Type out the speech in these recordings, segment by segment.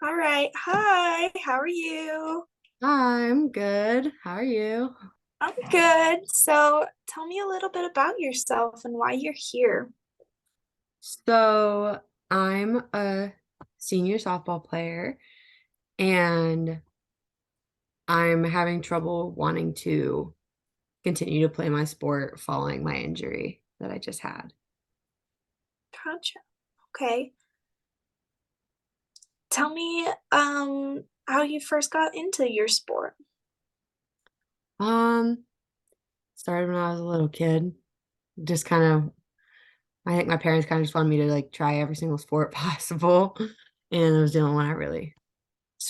All right. Hi, how are you? I'm good. How are you? I'm good. So tell me a little bit about yourself and why you're here. So, I'm a senior softball player and I'm having trouble wanting to continue to play my sport following my injury that I just had. Gotcha. Okay. Tell me how you first got into your sport. Um, Started when I was a little kid. Just kind of, I think my parents kind of just wanted me to like try every single sport possible. And it was the only one I really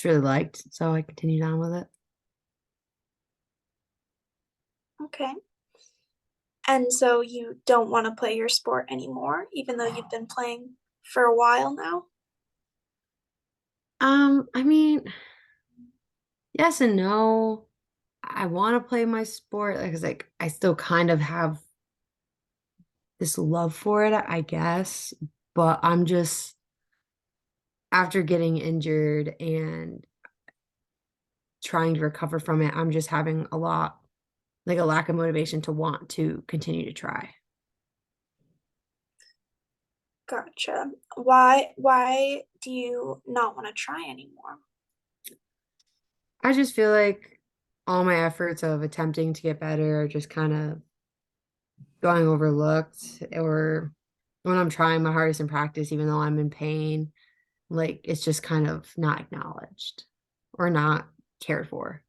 liked. So I continued on with it. Okay. And so you don't want to play your sport anymore, even though you've been playing for a while now? I mean, yes and no. I want to play my sport because like I still kind of have this love for it, I guess, but I'm just after getting injured and trying to recover from it, I'm just having a lack of motivation to want to continue to try. Gotcha. Why do you not want to try anymore? I just feel like all my efforts of attempting to get better are just kind of going overlooked, or when I'm trying my hardest in practice, even though I'm in pain, like it's just kind of not acknowledged or not cared for.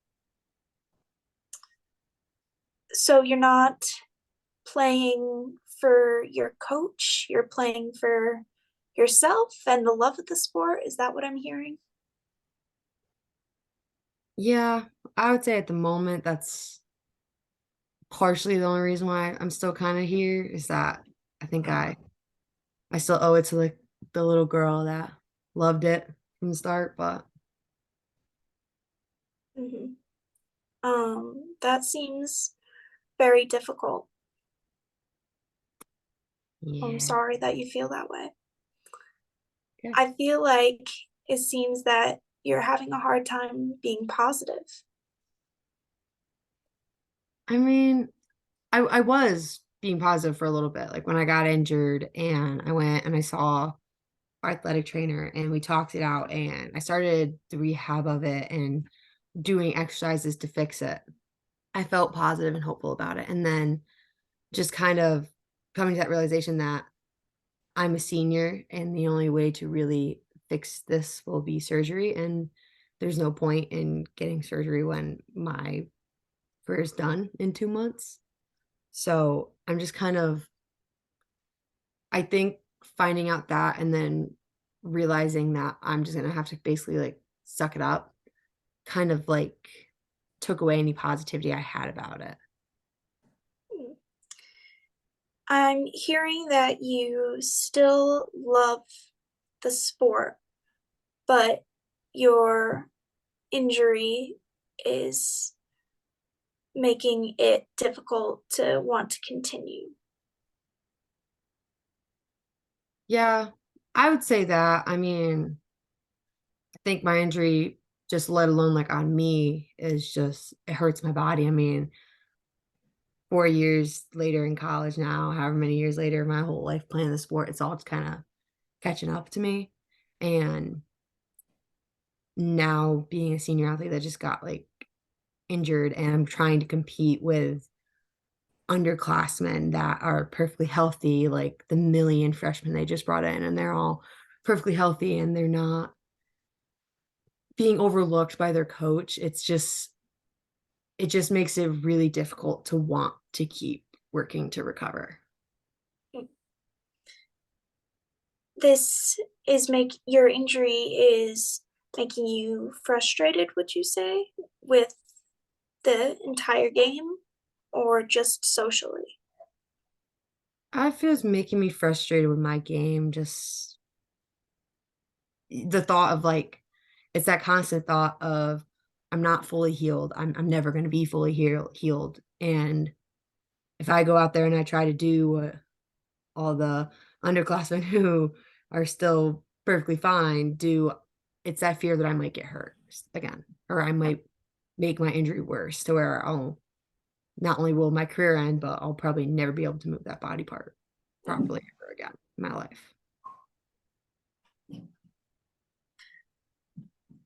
So you're not playing for your coach, you're playing for yourself and the love of the sport. Is that what I'm hearing? Yeah, I would say at the moment that's partially the only reason why I'm still kind of here is that I think I still owe it to like the little girl that loved it from the start, but Hmm. That seems very difficult. I'm yeah. sorry that you feel that way. Okay. I feel like it seems that you're having a hard time being positive. I mean, I was being positive for a little bit. Like when I got injured and I went and I saw our athletic trainer and we talked it out and I started the rehab of it and doing exercises to fix it. I felt positive and hopeful about it. And then just kind of coming to that realization that I'm a senior and the only way to really fix this will be surgery. And there's no point in getting surgery when my career is done in 2 months. So I'm just kind of, I think finding out that and then realizing that I'm just going to have to basically like suck it up kind of like took away any positivity I had about it. I'm hearing that you still love the sport, but your injury is making it difficult to want to continue. Yeah, I would say that. I mean, I think my injury, just let alone like on me, is just it hurts my body. I mean, 4 years later in college now, however many years later, my whole life playing the sport, it's all just kind of catching up to me. And now being a senior athlete that just got like injured and I'm trying to compete with underclassmen that are perfectly healthy, like the million freshmen they just brought in, and they're all perfectly healthy and they're not being overlooked by their coach. It just makes it really difficult to want to keep working to recover. This is make your injury is making you frustrated, would you say, with the entire game or just socially? I feel it's making me frustrated with my game. Just the thought of like, it's that constant thought of I'm not fully healed. I'm never going to be fully healed. And if I go out there and I try to do what all the underclassmen who are still perfectly fine do, it's that fear that I might get hurt again, or I might make my injury worse to where I'll not only will my career end, but I'll probably never be able to move that body part properly ever again in my life.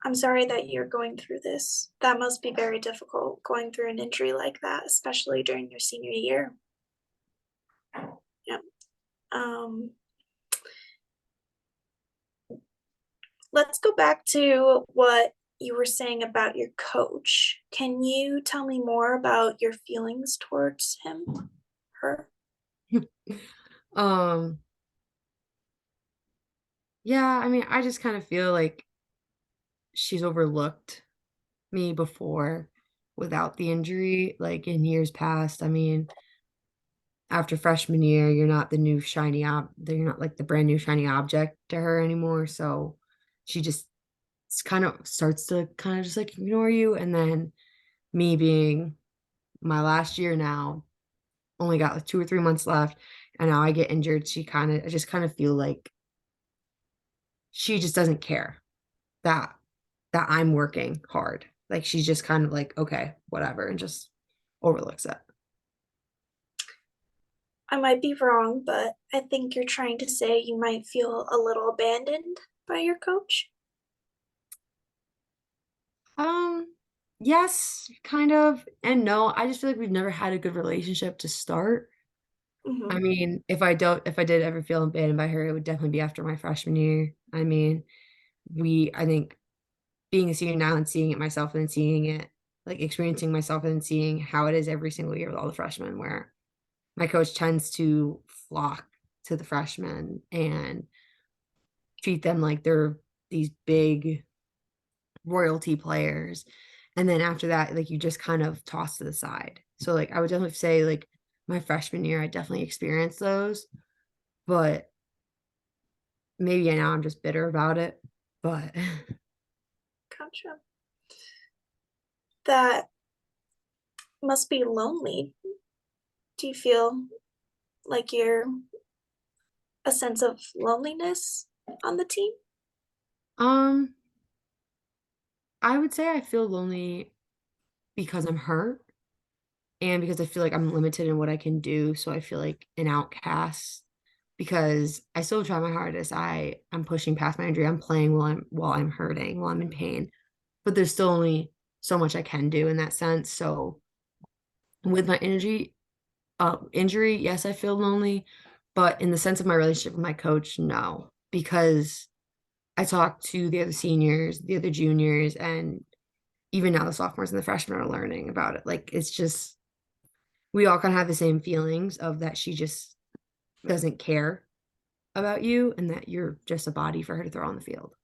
I'm sorry that you're going through this. That must be very difficult going through an injury like that, especially during your senior year. Yep. Um, let's go back to what you were saying about your coach. Can you tell me more about your feelings towards him, her? um, yeah, I mean, I just kind of feel like she's overlooked me before without the injury, like in years past. I mean, after freshman year, you're not the new shiny you're not like the brand new shiny object to her anymore. So she just kind of starts to kind of just like ignore you. And then me being my last year now, only got like 2 or 3 months left, and now I get injured. I just kind of feel like she just doesn't care that I'm working hard. Like she's just kind of like, okay, whatever, and just overlooks it. I might be wrong, but I think you're trying to say you might feel a little abandoned by your coach. Um, yes, kind of, and no. I just feel like we've never had a good relationship to start. I Mm-hmm. mean, if I did ever feel abandoned by her, it would definitely be after my freshman year. I mean, I think being a senior now and seeing it myself and then seeing it, like experiencing myself and then seeing how it is every single year with all the freshmen, where my coach tends to flock to the freshmen and treat them like they're these big royalty players. And then after that, like you just kind of toss to the side. So like I would definitely say like my freshman year, I definitely experienced those, but maybe now I'm just bitter about it. But Gotcha. That must be lonely. Do you feel like you're a sense of loneliness on the team? um I would say I feel lonely because I'm hurt and because I feel like I'm limited in what I can do. So I feel like an outcast because I still try my hardest. I'm pushing past my injury. I'm playing while I'm hurting, while I'm in pain. But there's still only so much I can do in that sense. So with my injury, yes, I feel lonely, but in the sense of my relationship with my coach, no, because I talk to the other seniors, the other juniors, and even now the sophomores and the freshmen are learning about it. Like it's just we all kind of have the same feelings of that she just doesn't care about you and that you're just a body for her to throw on the field.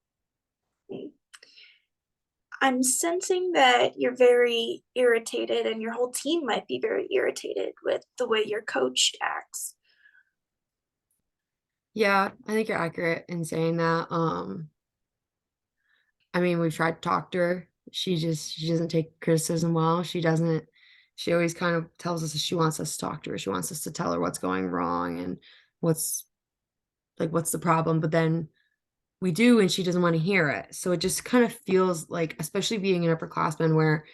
I'm sensing that you're very irritated, and your whole team might be very irritated with the way your coach acts. Yeah, I think you're accurate in saying that. I mean, we've tried to talk to her. She doesn't take criticism well. She always kind of tells us that she wants us to talk to her. She wants us to tell her what's going wrong and what's what's the problem. But then we do and she doesn't want to hear it. So it just kind of feels like, especially being an upperclassman where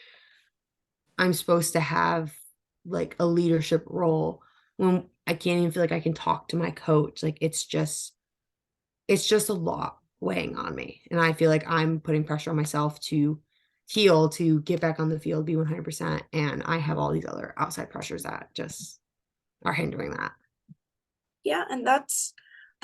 I'm supposed to have like a leadership role when I can't even feel like I can talk to my coach. Like it's just a lot weighing on me. And I feel like I'm putting pressure on myself to heal, to get back on the field, be 100%. And I have all these other outside pressures that just are hindering that. Yeah, and that's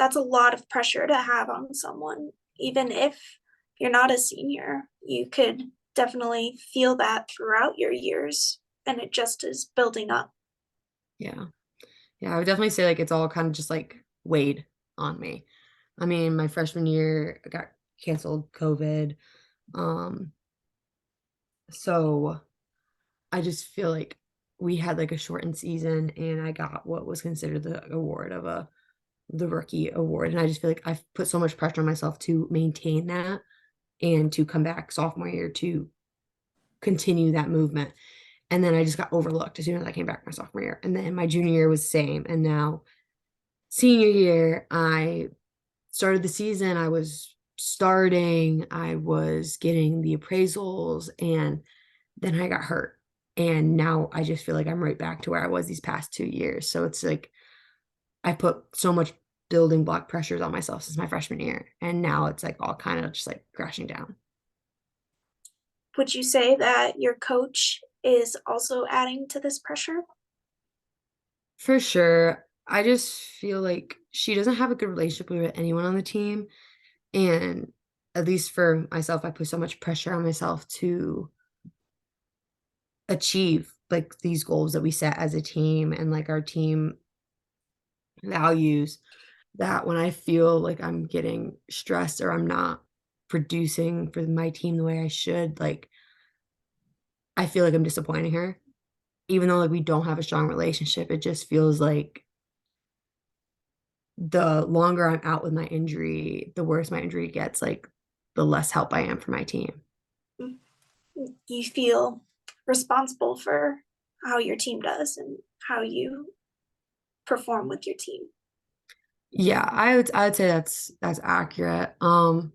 a lot of pressure to have on someone. Even if you're not a senior, you could definitely feel that throughout your years, and it just is building up. Yeah. Yeah. I would definitely say like it's all kind of just like weighed on me. I mean, my freshman year I got canceled COVID. Um, so I just feel like we had like a shortened season and I got what was considered the award of the rookie award. And I just feel like I've put so much pressure on myself to maintain that and to come back sophomore year to continue that movement. And then I just got overlooked as soon as I came back my sophomore year. And then my junior year was the same. And now senior year, I started the season. I was starting, I was getting the appraisals, and then I got hurt. And now I just feel like I'm right back to where I was these past 2 years. So it's like I put so much building block pressures on myself since my freshman year. And now it's like all kind of just like crashing down. Would you say that your coach is also adding to this pressure? For sure. I just feel like she doesn't have a good relationship with anyone on the team. And at least for myself, I put so much pressure on myself to achieve like these goals that we set as a team and like our team values, that when I feel like I'm getting stressed or I'm not producing for my team the way I should, like I feel like I'm disappointing her. Even though like we don't have a strong relationship, it just feels like the longer I'm out with my injury, the worse my injury gets, like the less help I am for my team. You feel responsible for how your team does and how you perform with your team. Yeah, I would say that's accurate. I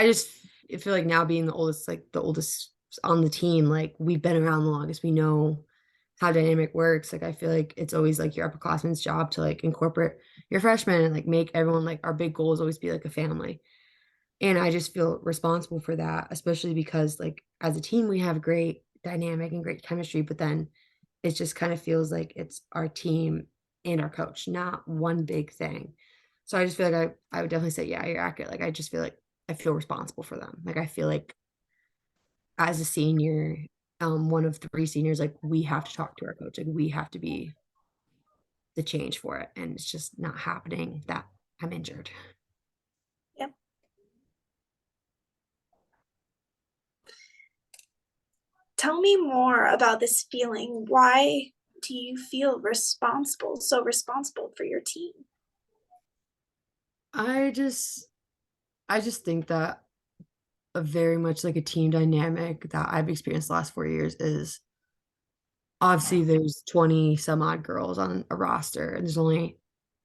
just feel like now being the oldest, like the oldest on the team, like we've been around the longest. We know how dynamic works. Like I feel like it's always like your upperclassmen's job to like incorporate your freshmen and like make everyone like our big goal is always be like a family. And I just feel responsible for that, especially because like as a team we have great dynamic and great chemistry, but then it just kind of feels like it's our team and our coach, not one big thing. So I just feel like I would definitely say, yeah, you're accurate. Like I just feel like I feel responsible for them. Like I feel like as a senior, one of three seniors, like we have to talk to our coach. Like we have to be the change for it. And it's just not happening that I'm injured. Yep. Tell me more about this feeling. Why do you feel so responsible for your team? I just I just think that a very much like a team dynamic that I've experienced the last 4 years is obviously there's 20 some odd girls on a roster and there's only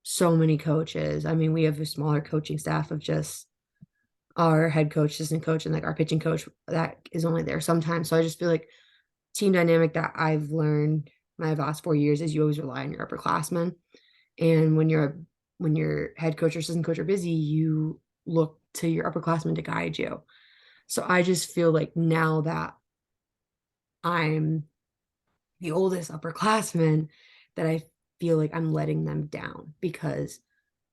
so many coaches. I mean, we have a smaller coaching staff of just our head coach, assistant coach, and like our pitching coach that is only there sometimes. So I just feel like team dynamic that I've learned my last 4 years is you always rely on your upperclassmen. And when your head coach or assistant coach are busy, you look to your upperclassmen to guide you. So I just feel like now that I'm the oldest upperclassman, that I feel like I'm letting them down because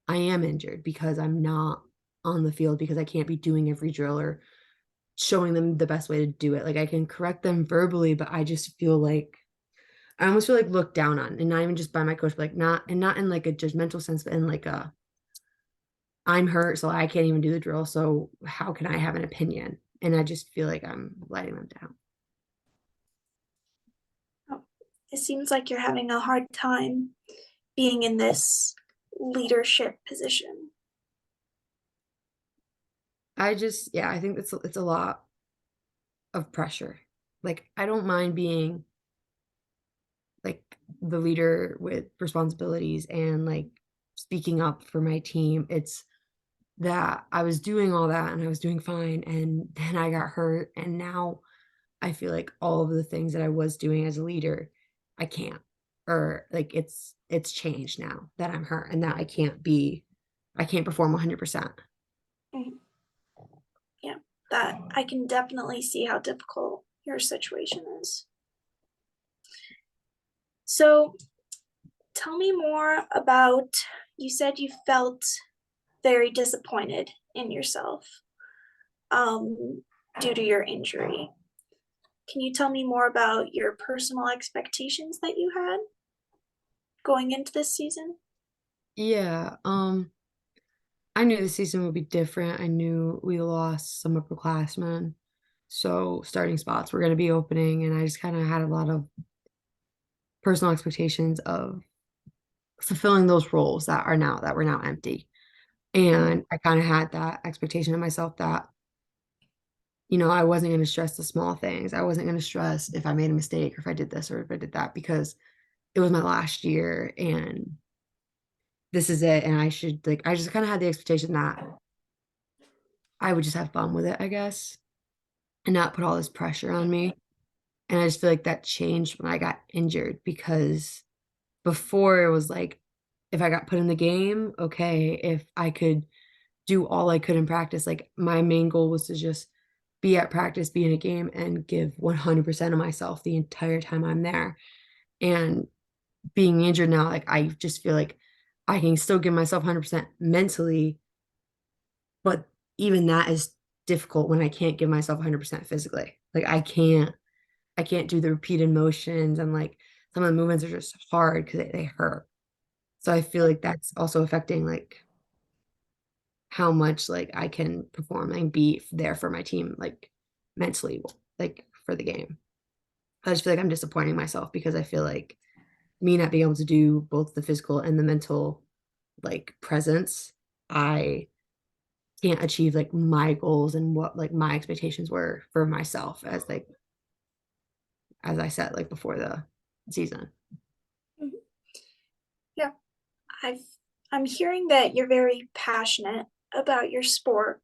I am injured, because I'm not on the field, because I can't be doing every drill or showing them the best way to do it. Like I can correct them verbally, but I just feel like I almost feel like looked down on, and not even just by my coach, but like not in like a judgmental sense, but in like a I'm hurt, so I can't even do the drill. So how can I have an opinion? And I just feel like I'm letting them down. Oh, it seems like you're having a hard time being in this leadership position. Yeah, I think it's a lot of pressure. Like I don't mind being like the leader with responsibilities and like speaking up for my team. It's that I was doing all that and I was doing fine, and then I got hurt, and now I feel like all of the things that I was doing as a leader, I can't. Or like it's changed now that I'm hurt and that I can't perform 100%. Mhm. Yeah, that I can definitely see how difficult your situation is. So tell me more about, you said you felt very disappointed in yourself um, due to your injury. Can you tell me more about your personal expectations that you had going into this season? Yeah, I knew the season would be different. I knew we lost some upperclassmen. So starting spots were going to be opening, and I just kind of had a lot of personal expectations of fulfilling those roles that were now empty. And I kind of had that expectation of myself that, I wasn't going to stress the small things. I wasn't going to stress if I made a mistake or if I did this or if I did that, because it was my last year and this is it. And I should like, I just kind of had the expectation that I would just have fun with it, I guess, and not put all this pressure on me. And I just feel like that changed when I got injured because before it was like if I got put in the game, okay, if I could do all I could in practice, like my main goal was to just be at practice, be in a game, and give 100% of myself the entire time I'm there. And being injured now, like I just feel like I can still give myself 100% mentally, but even that is difficult when I can't give myself 100% physically. Like I can't do the repeated motions and like some of the movements are just hard because they hurt. So I feel like that's also affecting like how much like I can perform and be there for my team like mentally like for the game. I just feel like I'm disappointing myself because I feel like me not being able to do both the physical and the mental like presence, I can't achieve like my goals and what like my expectations were for myself as like as I said like before the season. Mhm. Yeah, I've I'm hearing that you're very passionate about your sport,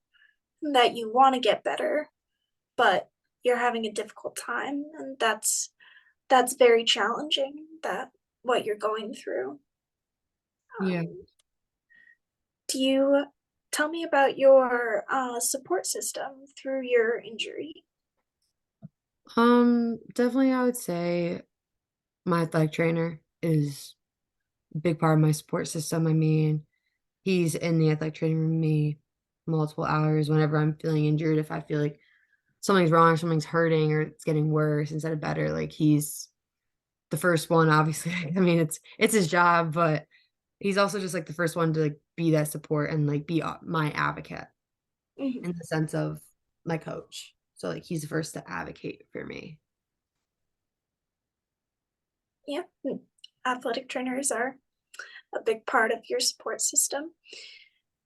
that you want to get better, but you're having a difficult time, and that's very challenging. That what you're going through. Yeah. Do you tell me about your support system through your injury? Definitely I would say my athletic trainer is a big part of my support system. I mean, he's in the athletic training room with me multiple hours whenever I'm feeling injured. If I feel like something's wrong, something's hurting, or it's getting worse instead of better, like he's the first one, obviously. I mean, it's his job, but he's also just like the first one to like be that support and like be my advocate Mhm. in the sense of my coach. So like he's the first to advocate for me. Yeah, athletic trainers are a big part of your support system.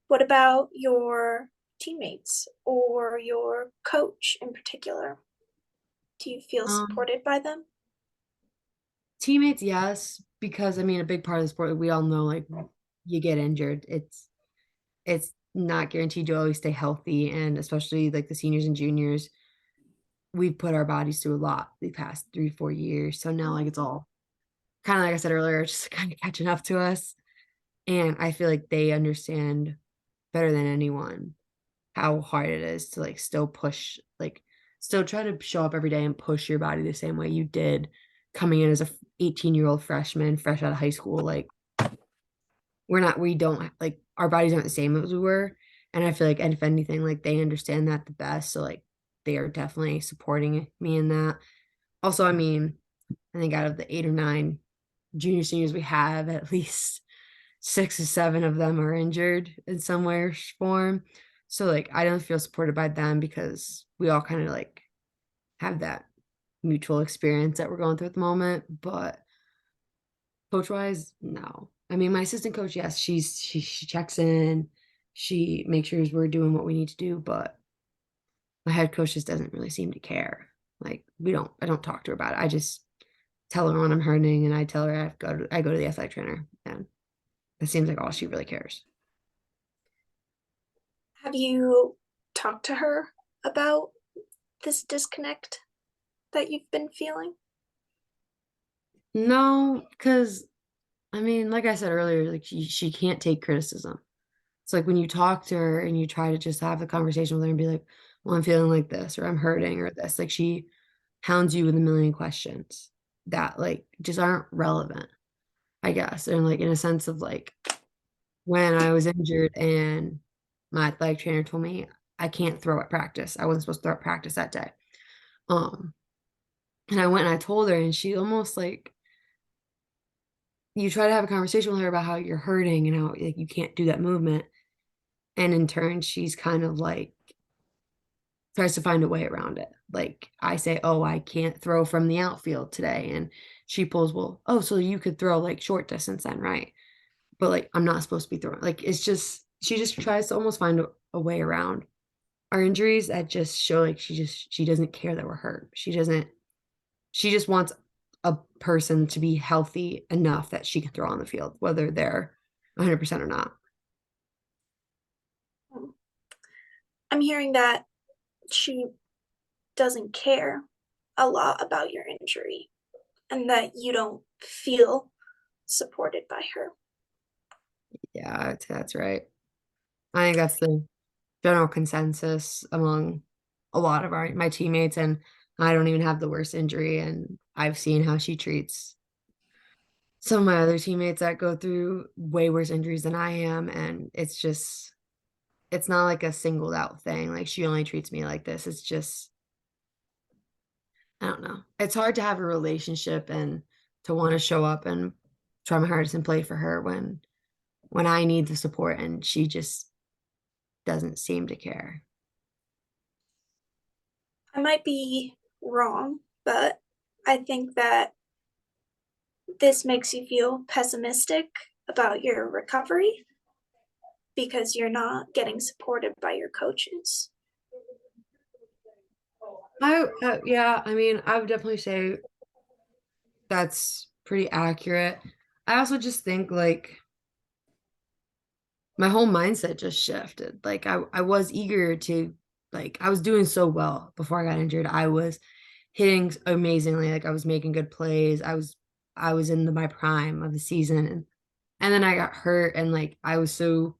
What about your teammates or your coach in particular? Do you feel Um, supported by them? Teammates, yes, because I mean, a big part of the sport, we all know, like you get injured, it's not guaranteed to always stay healthy, and especially like the seniors and juniors, we've put our bodies through a lot the past 3 4 years. So now, like it's all kind of like I said earlier, just kind of catching up to us, and I feel like they understand better than anyone how hard it is to like still push, like still try to show up every day and push your body the same way you did coming in as a 18-year-old freshman, fresh out of high school. Like we don't like our bodies aren't the same as we were. And I feel like, and if anything, like they understand that the best. So like they are definitely supporting me in that. Also, I mean, I think out of the 8 or 9 junior seniors we have, at least 6 or 7 of them are injured in some way or form. So like I don't feel supported by them because we all kind of like have that mutual experience that we're going through at the moment. But coach wise, no. I mean, my assistant coach, yes, she checks in, she makes sure we're doing what we need to do, but my head coach just doesn't really seem to care. Like I don't talk to her about it. I just tell her when I'm hurting and I tell her I go to the athletic trainer and it seems like all she really cares. Have you talked to her about this disconnect that you've been feeling? No, because I mean, like I said earlier, like she can't take criticism. It's like when you talk to her and you try to just have the conversation with her and be like, well, I'm feeling like this or I'm hurting or this, like she hounds you with a million questions that like just aren't relevant, I guess. And like in a sense of like when I was injured and my athletic trainer told me I can't throw at practice. I wasn't supposed to throw at practice that day. Um, and I went and I told her and she almost like you try to have a conversation with her about how you're hurting and how like you can't do that movement. And in turn, she's kind of like tries to find a way around it. Like I say, oh, I can't throw from the outfield today. And she pulls, well, oh, so you could throw like short distance then, right? But like I'm not supposed to be throwing. Like it's just she just tries to almost find a way around our injuries that just show like she doesn't care that we're hurt. She just wants a person to be healthy enough that she can throw on the field, whether they're 100% or not. Um, I'm hearing that she doesn't care a lot about your injury and that you don't feel supported by her. Yeah, I'd say that's right. I think that's the general consensus among a lot of my teammates, and I don't even have the worst injury, and I've seen how she treats some of my other teammates that go through way worse injuries than I am, and it's not like a singled out thing, like, she only treats me like this, it's just I don't know. It's hard to have a relationship and to wanna show up and try my hardest and play for her when I need the support and she just doesn't seem to care. I might be wrong, but I think that this makes you feel pessimistic about your recovery because you're not getting supported by your coaches. Yeah, I mean, I would definitely say that's pretty accurate. I also just think, like, my whole mindset just shifted. Like, I was eager to like, I was doing so well before I got injured. I was hitting amazingly, like, I was making good plays. I was in my prime of the season, and then I got hurt, and, like, I was so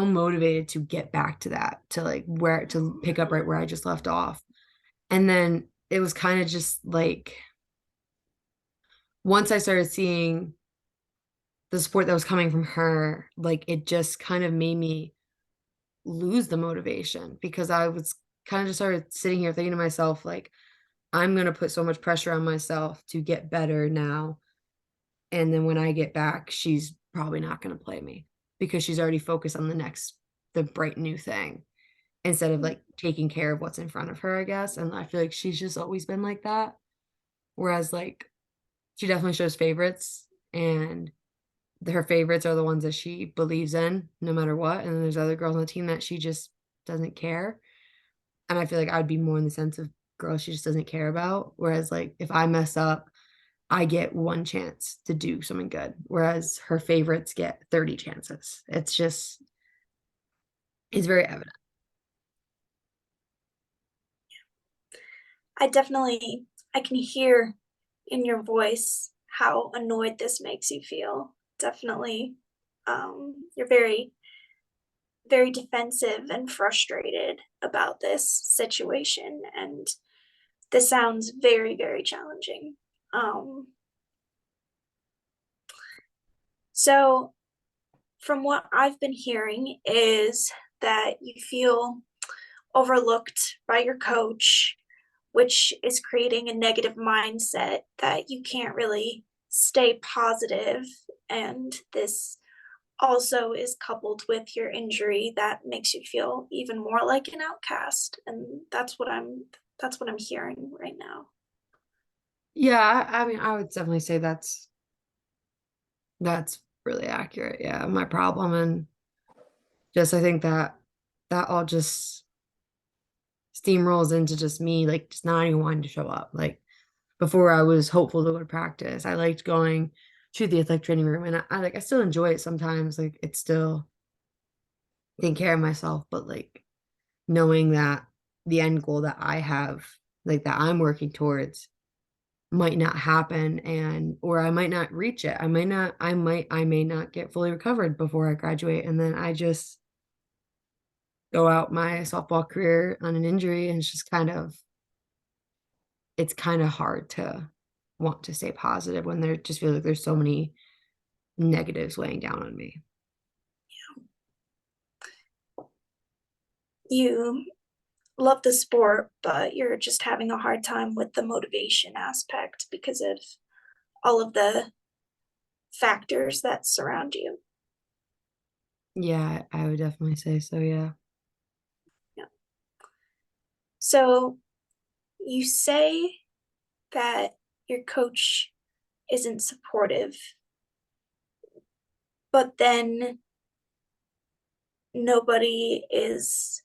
motivated to get back to that, to, like, where to pick up right where I just left off. And then it was kinda just, like, once I started seeing the support that was coming from her, like, it just kind of made me lose the motivation because I was kinda just started sitting here thinking to myself, like, "I'm gonna put so much pressure on myself to get better now, and then when I get back, she's probably not gonna play me because she's already focused on the bright new thing instead of, like, taking care of what's in front of her, I guess, and I feel like she's just always been like that, whereas, like, she definitely shows favorites, and her favorites are the ones that she believes in no matter what, and then there's other girls on the team that she just doesn't care, and I feel like I'd be more in the sense of girls she just doesn't care about, whereas, like, if I mess up, I get 1 chance to do something good, whereas her favorites get 30 chances. It's very evident. I definitely I can hear in your voice how annoyed this makes you feel. Definitely, you're very defensive and frustrated about this situation, and this sounds very challenging. Um, so from what I've been hearing is that you feel overlooked by your coach, which is creating a negative mindset that you can't really stay positive, and this also is coupled with your injury that makes you feel even more like an outcast, and that's what I'm hearing right now. Yeah, I mean, I would definitely say that's really accurate, yeah, my problem, and just I think that all just steamrolls into just me, like, just not even wanting to show up, like, before I was hopeful to go to practice, I liked going to the athletic training room, and I still enjoy it sometimes, like, it's still taking care of myself, but, like, knowing that the end goal that I have, like, that I'm working towards might not happen and or I might not reach it. I may not get fully recovered before I graduate, and then I just go out my softball career on an injury, and it's kinda hard to want to stay positive when there just feels like there's so many negatives weighing down on me. You love the sport, but you're just having a hard time with the motivation aspect because of all of the factors that surround you. Yeah, I would definitely say so, yeah. Yeah. So you say that your coach isn't supportive, but then nobody is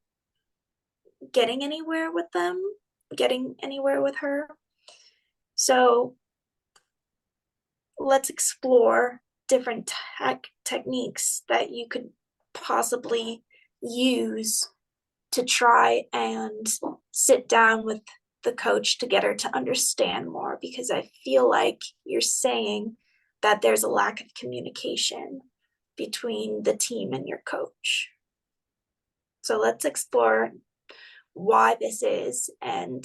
getting anywhere with her. So let's explore different techniques that you could possibly use to try and sit down with the coach to get her to understand more, because I feel like you're saying that there's a lack of communication between the team and your coach. So let's explore why this is and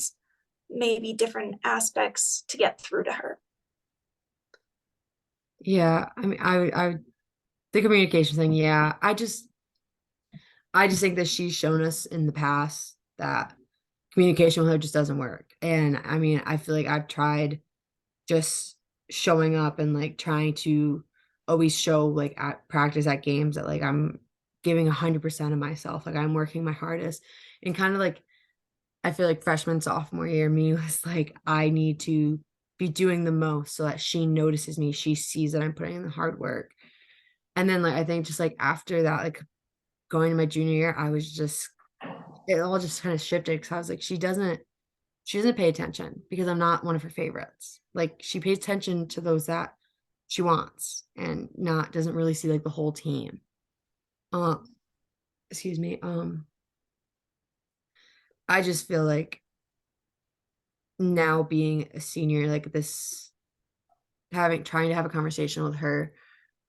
maybe different aspects to get through to her. Yeah, I mean, the communication thing, yeah. I just think that she's shown us in the past that communication with her just doesn't work. And I mean, I feel like I've tried just showing up and like trying to always show like at practice at games that like I'm giving 100% of myself. Like I'm working my hardest. And kind of like I feel like freshman, sophomore year, me was like, I need to be doing the most so that she notices me. She sees that I'm putting in the hard work. And then like I think just like after that, like going to my junior year, I was just it all just kind of shifted because I was like, she doesn't pay attention because I'm not one of her favorites. Like she pays attention to those that she wants and not doesn't really see like the whole team. Um, excuse me. I just feel like now being a senior, like this having trying to have a conversation with her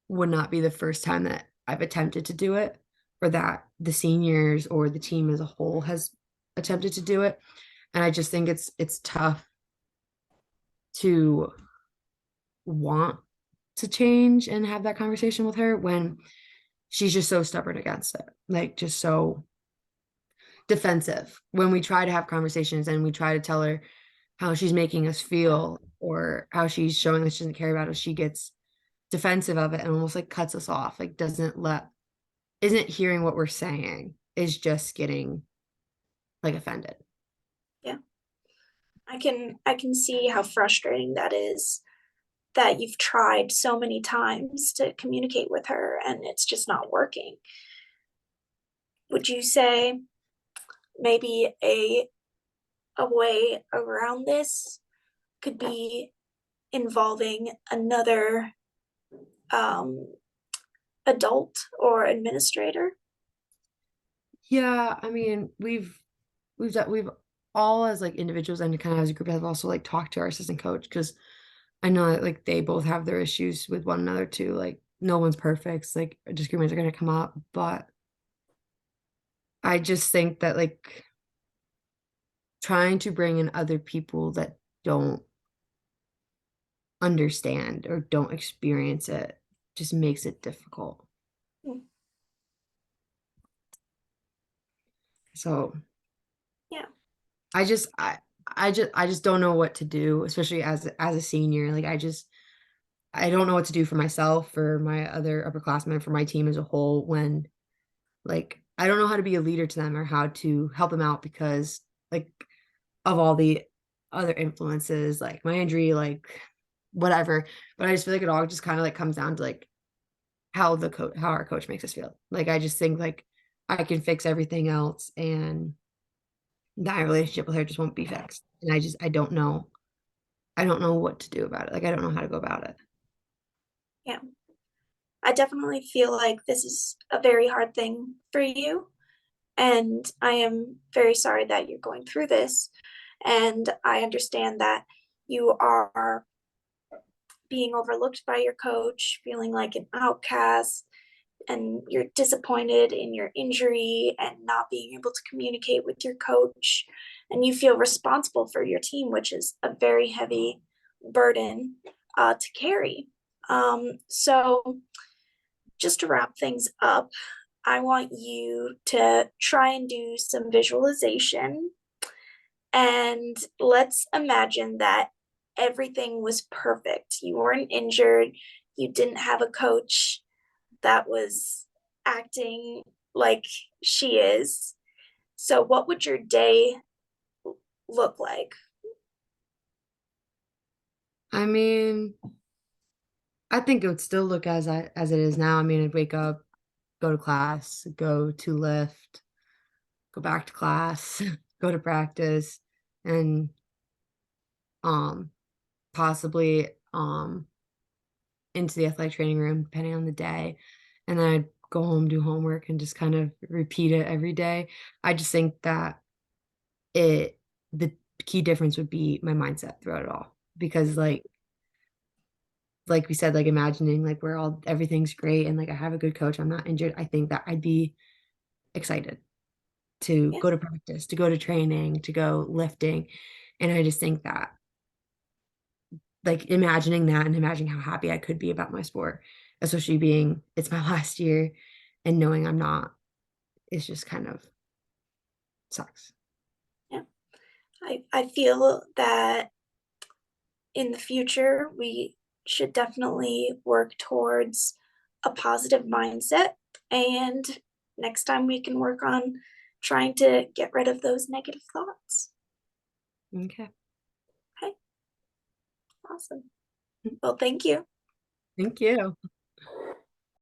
would not be the first time that I've attempted to do it, or that the seniors or the team as a whole has attempted to do it. And I just think it's tough to want to change and have that conversation with her when she's just so stubborn against it, like just so defensive when we try to have conversations and we try to tell her how she's making us feel or how she's showing that she doesn't care about us. She gets defensive of it and almost like cuts us off, like doesn't let isn't hearing what we're saying, is just getting like offended. Yeah. I can see how frustrating that is, that you've tried so many times to communicate with her and it's just not working. Would you say maybe a way around this could be involving another um, adult or administrator? Yeah, I mean, we've all as like individuals and kind of as a group have also like talked to our assistant coach because I know that like they both have their issues with one another too. Like no one's perfect. Like disagreements are gonna come up, but I just think that like trying to bring in other people that don't understand or don't experience it just makes it difficult. Hmm. So Yeah. I just I just don't know what to do, especially as a senior. Like I don't know what to do for myself, for my other upperclassmen, for my team as a whole when like I don't know how to be a leader to them or how to help them out because like of all the other influences, like my injury, like whatever. But I just feel like it all just kind of like comes down to like how our coach makes us feel. Like I just think like I can fix everything else and that relationship with her just won't be fixed. And I don't know what to do about it. Like I don't know how to go about it. Yeah. I definitely feel like this is a very hard thing for you. And I am very sorry that you're going through this. And I understand that you are being overlooked by your coach, feeling like an outcast, and you're disappointed in your injury and not being able to communicate with your coach. And you feel responsible for your team, which is a very heavy burden to carry. So, just to wrap things up, I want you to try and do some visualization. And let's imagine that everything was perfect. You weren't injured, you didn't have a coach that was acting like she is. So, what would your day look like? I mean, I think it would still look as it is now. I mean, I'd wake up, go to class, go to lift, go back to class, go to practice, and um possibly into the athletic training room depending on the day. And then I'd go home, do homework, and just kind of repeat it every day. I just think that it the key difference would be my mindset throughout it all. Because like we said, like imagining like where all everything's great and like I have a good coach, I'm not injured. I think that I'd be excited to Yeah. go to practice, to go to training, to go lifting. And I just think that like imagining that and imagining how happy I could be about my sport, especially being it's my last year and knowing I'm not, it's just kind of sucks. Yeah. I feel that in the future, we should definitely work towards a positive mindset. And next time we can work on trying to get rid of those negative thoughts. Okay. Okay, awesome. Well, thank you. Thank you.